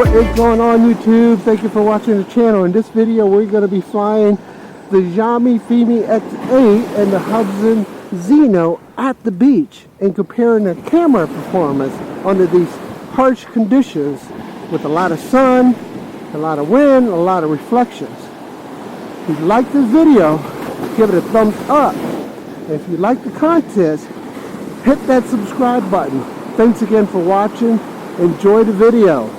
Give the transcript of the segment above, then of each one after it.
What is going on, YouTube? Thank you for watching the channel. In this video we're going to be flying the Xiaomi Fimi X8 and the Hubsan Zino at the beach and comparing the camera performance under these harsh conditions with a lot of sun, a lot of wind, a lot of reflections. If you like this video, give it a thumbs up. And if you like the content, hit that subscribe button. Thanks again for watching. Enjoy the video.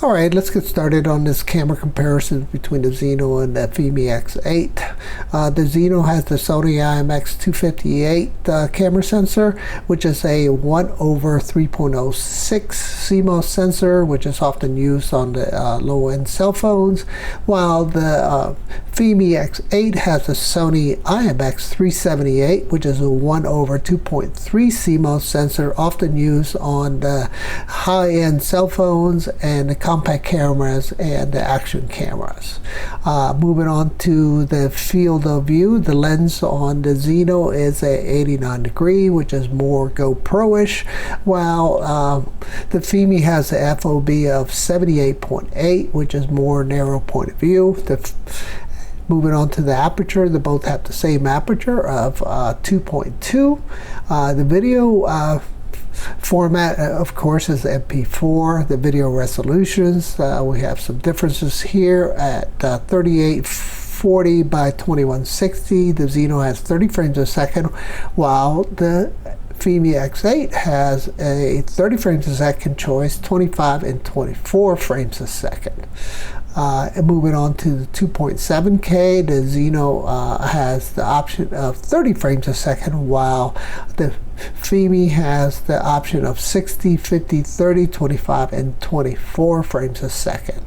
Alright, let's get started on this camera comparison between the Zino and the Fimi X8. The Zino has the Sony IMX258 camera sensor, which is a 1/3.06 CMOS sensor, which is often used on the low-end cell phones, while the Fimi X8 has the Sony IMX378, which is a 1/2.3 CMOS sensor, often used on the high-end cell phones and the compact cameras and the action cameras. Moving on to the field of view, the lens on the Zino is a 89 degree, which is more GoPro-ish, while the Fimi has a FOV of 78.8, which is more narrow point of view. Moving on to the aperture, they both have the same aperture of 2.2. The video format, of course, is MP4. The video resolutions, we have some differences here at 3840 by 2160. The Zino has 30 frames a second, while the Fimi X8 has a 30 frames a second choice, 25 and 24 frames a second. And moving on to the 2.7K, the Zino has the option of 30 frames a second, while the Fimi has the option of 60, 50, 30, 25, and 24 frames a second.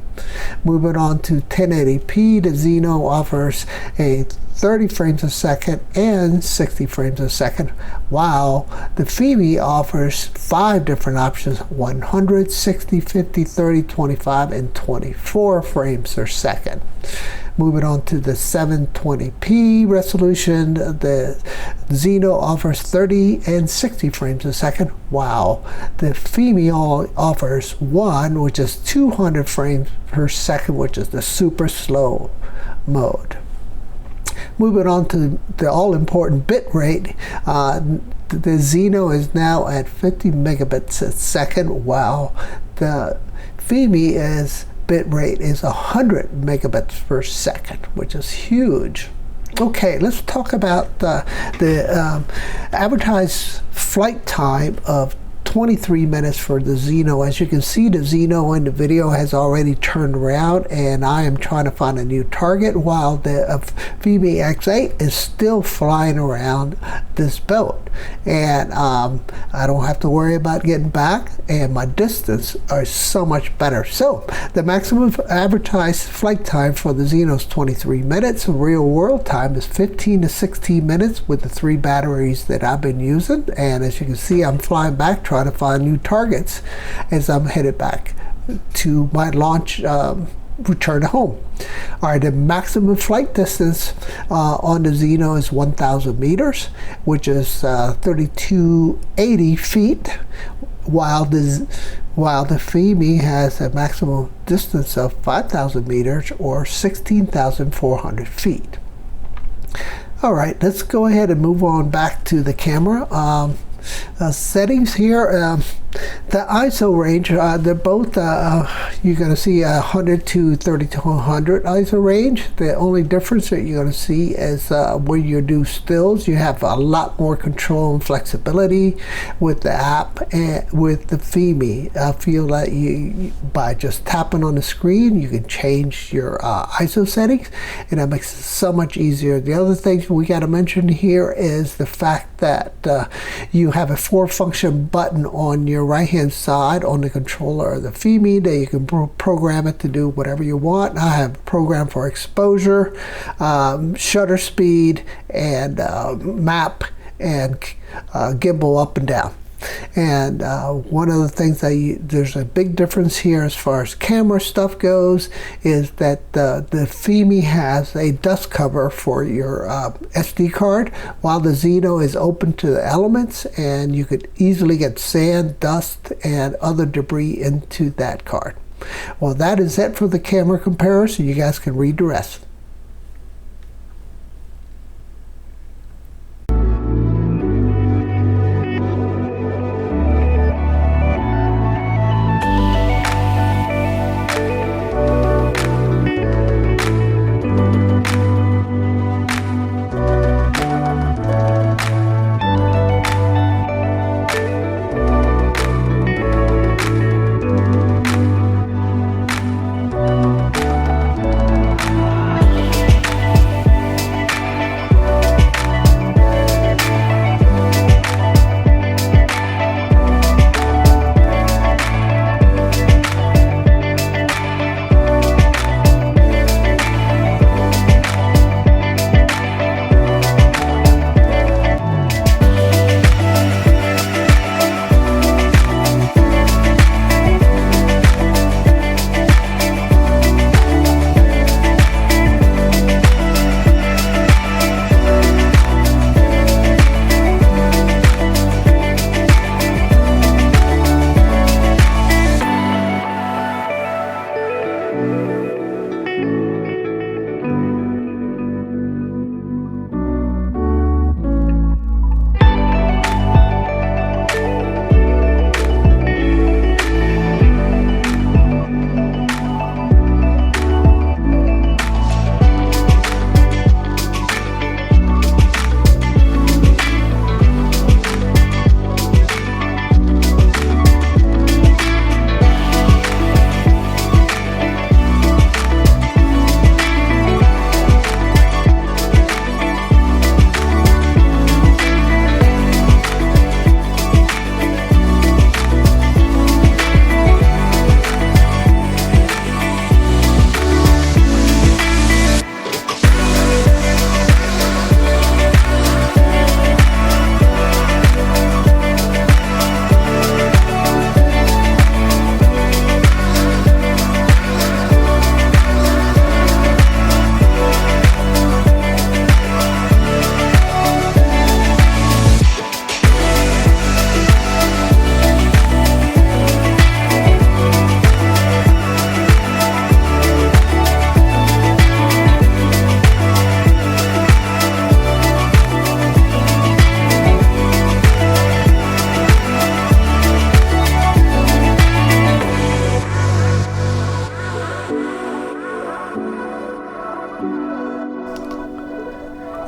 Moving on to 1080p, the Zino offers a 30 frames a second and 60 frames a second, while the Fimi offers 5 different options: 100, 60, 50, 30, 25, and 24 frames per second. Moving on to the 720p resolution, the Zino offers 30 and 60 frames a second, while the Fimi offers one, which is 200 frames per second, which is the super slow mode. Moving on to the all-important bit rate, the Zino is now at 50 megabits a second, while the Fimi bit rate is 100 megabits per second, which is huge. Okay, let's talk about the advertised flight time of 23 minutes for the Zino. As you can see, the Zino in the video has already turned around, and I am trying to find a new target, while the Fimi X8 is still flying around this boat, and I don't have to worry about getting back, and my distance are so much better. So the maximum advertised flight time for the Zino is 23 minutes. Real world time is 15 to 16 minutes with the 3 batteries that I've been using, and as you can see, I'm flying back trying to find new targets as I'm headed back to my launch return home. Alright, the maximum flight distance on the Zino is 1,000 meters, which is 3,280 feet, while the Fimi has a maximum distance of 5,000 meters or 16,400 feet. Alright, let's go ahead and move on back to the camera. Settings here, The ISO range, they're both, you're going to see 100 to 3200 ISO range. The only difference that you're going to see is when you do stills, you have a lot more control and flexibility with the app and with the Fimi. I feel that you, by just tapping on the screen, you can change your ISO settings, and that makes it so much easier. The other thing we got to mention here is the fact that you have a 4-function button on your right hand side on the controller of the Fimi that you can program it to do whatever you want. I have a program for exposure, shutter speed, and map, and gimbal up and down. And one of the things that there's a big difference here as far as camera stuff goes is that the Fimi has a dust cover for your SD card, while the Zino is open to the elements, and you could easily get sand, dust, and other debris into that card. Well, that is it for the camera comparison. You guys can read the rest.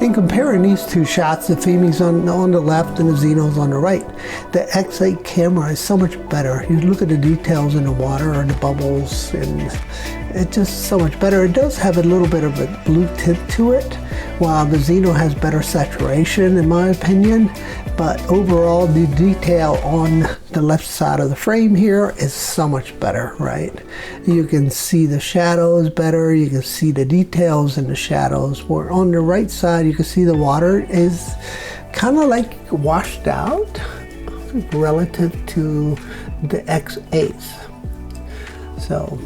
In comparing these two shots, the Fimi's on the left and the Zino's on the right. The X8 camera is so much better. You look at the details in the water and the bubbles, and it's just so much better. It does have a little bit of a blue tint to it, while the Zino has better saturation in my opinion. But overall, the detail on the left side of the frame here is so much better, right? You can see the shadows better, you can see the details in the shadows, where on the right side you can see the water is kind of like washed out relative to the X8s. So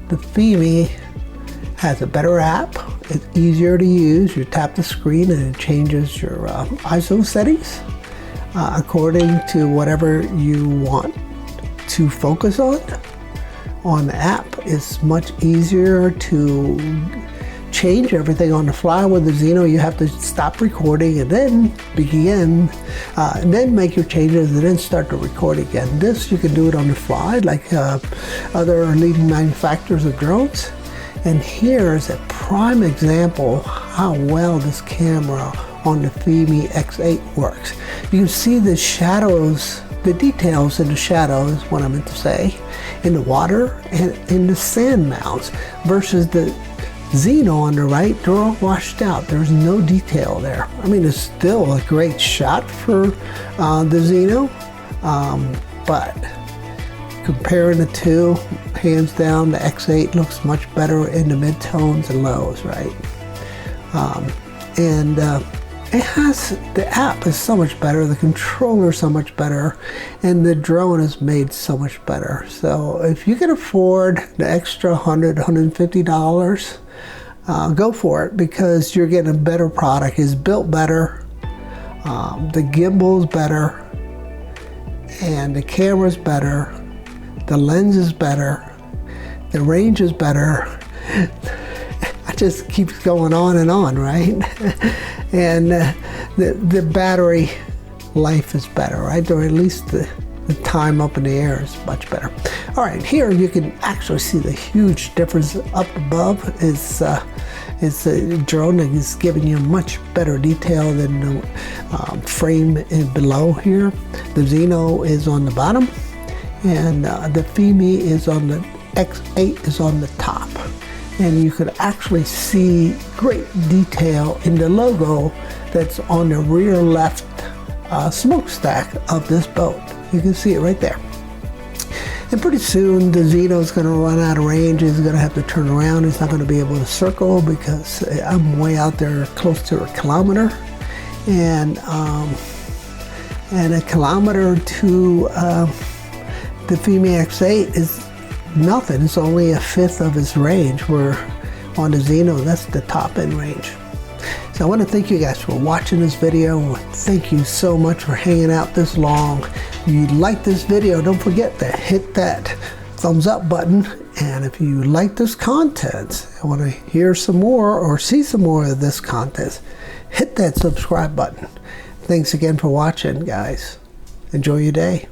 the Fimi has a better app. It's easier to use. You tap the screen and it changes your ISO settings according to whatever you want to focus on. On the app, it's much easier to change everything on the fly. With the Zino, you have to stop recording and then begin, then make your changes and then start the recording again. This, you can do it on the fly like other leading manufacturers of drones. And here is a prime example how well this camera on the Fimi X8 works. You can see the shadows, the details in the shadows, what I meant to say, in the water and in the sand mounds, versus the Zino on the right. They're all washed out. There's no detail there. I mean, it's still a great shot for the Zino, but comparing the two, hands down, the X8 looks much better in the mid-tones and lows, right? It has, the app is so much better, the controller is so much better, and the drone is made so much better. So if you can afford the extra $100, $150, go for it, because you're getting a better product. It's built better, the gimbal's better, and the camera's better, the lens is better, the range is better. It just keeps going on, right? And the battery life is better, right? Or at least the time up in the air is much better. All right, here you can actually see the huge difference up above. It's a drone that is giving you much better detail than the frame below here. The Zino is on the bottom, and the Fimi is on the X8 is on the top. And you could actually see great detail in the logo that's on the rear left smokestack of this boat. You can see it right there. And pretty soon the Zino is going to run out of range. He's going to have to turn around. He's not going to be able to circle because I'm way out there close to a kilometer. And a kilometer to the Fimi X8 is nothing. It's only a fifth of its range, where on the Zino, that's the top end range. So I want to thank you guys for watching this video. Thank you so much for hanging out this long. If you like this video, don't forget to hit that thumbs up button. And if you like this content, I want to hear some more or see some more of this content, hit that subscribe button. Thanks again for watching, guys. Enjoy your day.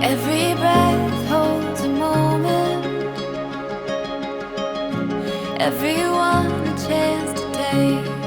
Every breath holds a moment, everyone a chance to take.